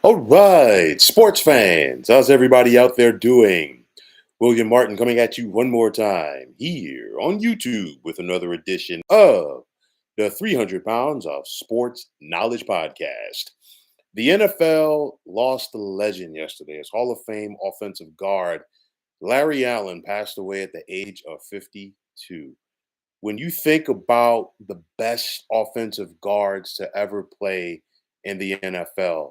All right, sports fans, how's everybody out there doing? William Martin coming at you one more time here on YouTube with another edition of the 300 Pounds of Sports Knowledge Podcast. The NFL lost a legend yesterday as Hall of Fame offensive guard Larry Allen passed away at the age of 52. When you think about the best offensive guards to ever play in the NFL,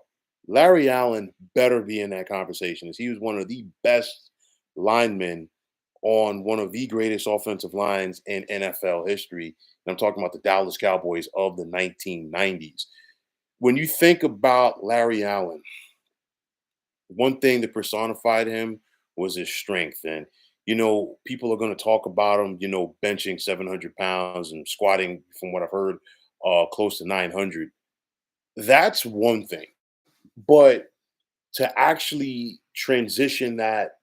Larry Allen better be in that conversation as he was one of the best linemen on one of the greatest offensive lines in NFL history. And I'm talking about the Dallas Cowboys of the 1990s. When you think about Larry Allen, one thing that personified him was his strength. And, people are going to talk about him, benching 700 pounds and squatting, from what I've heard, close to 900. That's one thing. But to actually transition that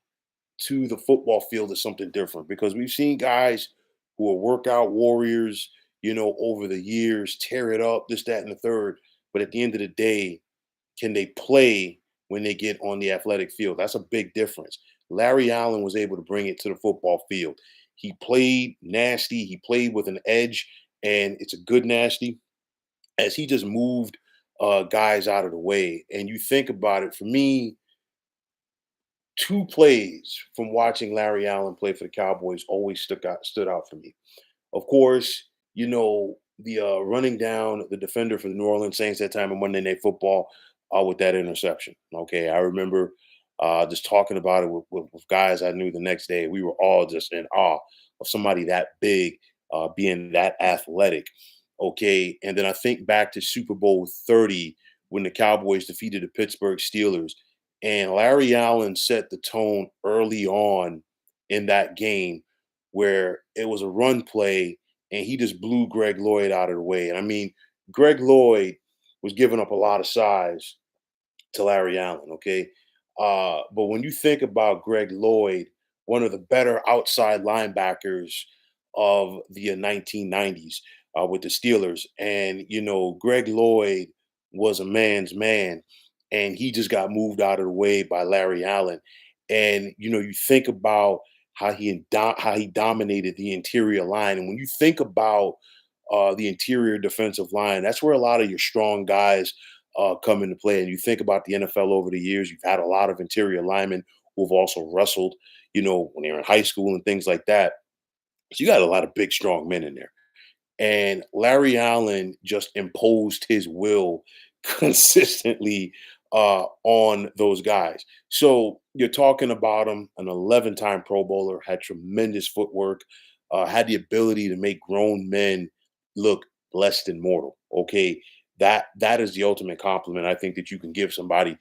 to the football field is something different because we've seen guys who are workout warriors, over the years, tear it up, this, that, and the third. But at the end of the day, can they play when they get on the athletic field? That's a big difference. Larry Allen was able to bring it to the football field. He played nasty, he played with an edge, and it's a good nasty as he just moved guys out of the way. And you think about it, for me, two plays from watching Larry Allen play for the Cowboys always stood out for me. Of course, the running down the defender for the New Orleans Saints that time in Monday Night Football with that interception. Okay, I remember just talking about it with guys I knew the next day. We were all just in awe of somebody that big being that athletic. Okay, and then I think back to Super Bowl 30 when the Cowboys defeated the Pittsburgh Steelers, and Larry Allen set the tone early on in that game where it was a run play and he just blew Greg Lloyd out of the way. And I mean, Greg Lloyd was giving up a lot of size to Larry Allen, okay? But when you think about Greg Lloyd, one of the better outside linebackers of the 1990s with the Steelers, and Greg Lloyd was a man's man, and he just got moved out of the way by Larry Allen. And you think about how he dominated the interior line, and when you think about the interior defensive line, that's where a lot of your strong guys come into play. And you think about the NFL over the years, you've had a lot of interior linemen who've also wrestled, when they were in high school and things like that. So you got a lot of big, strong men in there. And Larry Allen just imposed his will consistently on those guys. So you're talking about him, an 11-time Pro Bowler, had tremendous footwork, had the ability to make grown men look less than mortal. Okay, that is the ultimate compliment I think that you can give somebody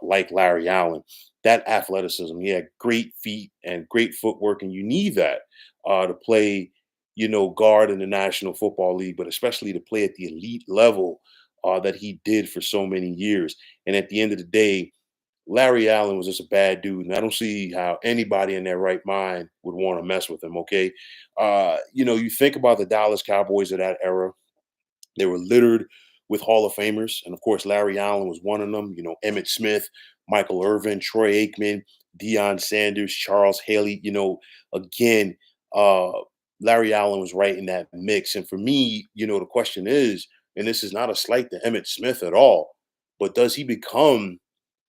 like Larry Allen. That athleticism, he had great feet and great footwork, and you need that to play guard in the National Football League, but especially to play at the elite level that he did for so many years. And at the end of the day, Larry Allen was just a bad dude, and I don't see how anybody in their right mind would want to mess with him. Okay, you think about the Dallas Cowboys of that era; they were littered with Hall of Famers, and of course, Larry Allen was one of them. Emmett Smith, Michael Irvin, Troy Aikman, Deion Sanders, Charles Haley. Again, uh, Larry Allen was right in that mix. And for me, the question is, and this is not a slight to Emmett Smith at all, but does he become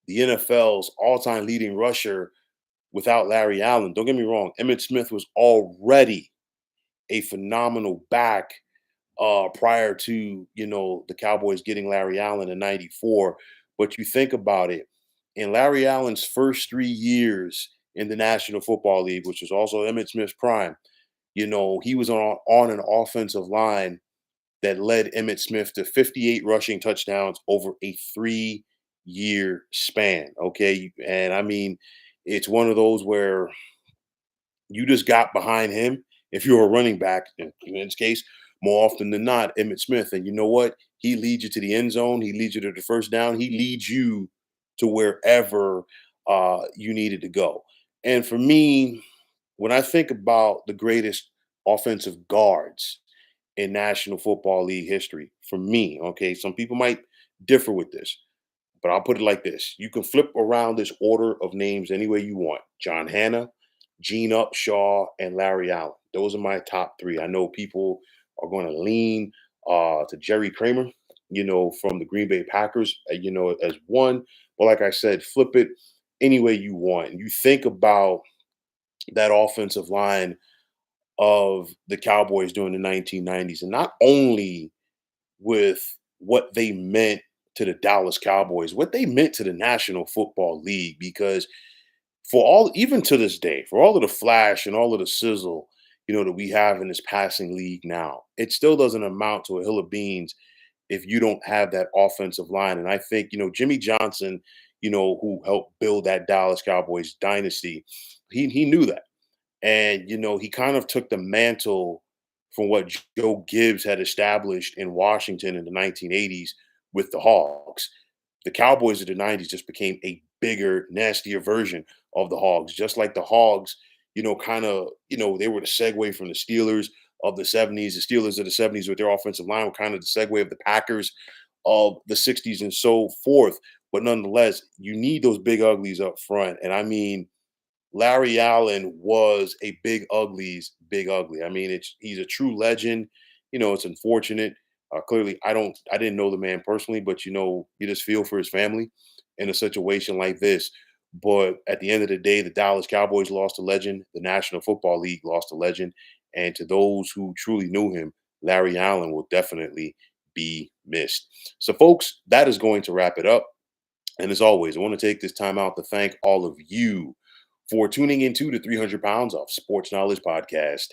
the NFL's all-time leading rusher without Larry Allen? Don't get me wrong, Emmett Smith was already a phenomenal back prior to the Cowboys getting Larry Allen in '94. But you think about it, in Larry Allen's first 3 years in the National Football League, which was also Emmett Smith's prime, he was on an offensive line that led Emmett Smith to 58 rushing touchdowns over a 3-year span. Okay, and I mean, it's one of those where you just got behind him if you're a running back, in this case, more often than not, Emmett Smith. And you know what? He leads you to the end zone. He leads you to the first down. He leads you to wherever you needed to go. And for me, when I think about the greatest offensive guards in National Football League history, for me, okay, some people might differ with this, But I'll put it like this: you can flip around this order of names any way you want. John Hanna, Gene Upshaw, and Larry Allen. Those are my top three. I know people are going to lean to Jerry Kramer, from the Green Bay Packers, as one. But like I said, flip it any way you want. And you think about that offensive line of the Cowboys during the 1990s, and not only with what they meant to the Dallas Cowboys, what they meant to the National Football League, because for all, even to this day, for all of the flash and all of the sizzle, that we have in this passing league now, it still doesn't amount to a hill of beans if you don't have that offensive line. And I think, Jimmy Johnson, who helped build that Dallas Cowboys dynasty, he knew that. And, he kind of took the mantle from what Joe Gibbs had established in Washington in the 1980s with the Hogs. The Cowboys of the 90s just became a bigger, nastier version of the Hogs, just like the Hogs, they were the segue from the Steelers of the 70s. The Steelers of the 70s with their offensive line were kind of the segue of the Packers of the 60s and so forth. But nonetheless, you need those big uglies up front. And I mean, Larry Allen was a big ugly. I mean, he's a true legend. It's unfortunate. Clearly, I didn't know the man personally, but you just feel for his family in a situation like this. But at the end of the day, the Dallas Cowboys lost a legend. The National Football League lost a legend. And to those who truly knew him, Larry Allen will definitely be missed. So, folks, that is going to wrap it up. And as always, I want to take this time out to thank all of you for tuning into the 300 Pounds of Sports Knowledge podcast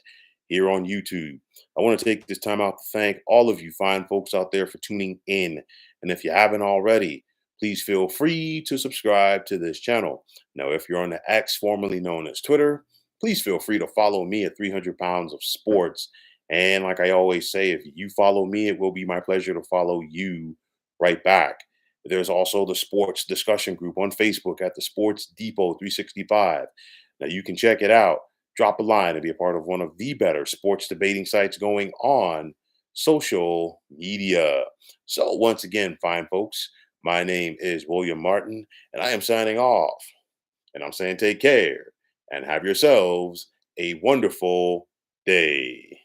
here on YouTube. I want to take this time out to thank all of you fine folks out there for tuning in. And if you haven't already, please feel free to subscribe to this channel. Now, if you're on the X, formerly known as Twitter, please feel free to follow me at 300 Pounds of Sports. And like I always say, if you follow me, it will be my pleasure to follow you right back. There's also the sports discussion group on Facebook at the Sports Depot 365. Now you can check it out. Drop a line and be a part of one of the better sports debating sites going on social media. So once again, fine folks, my name is William Martin, and I am signing off. And I'm saying take care and have yourselves a wonderful day.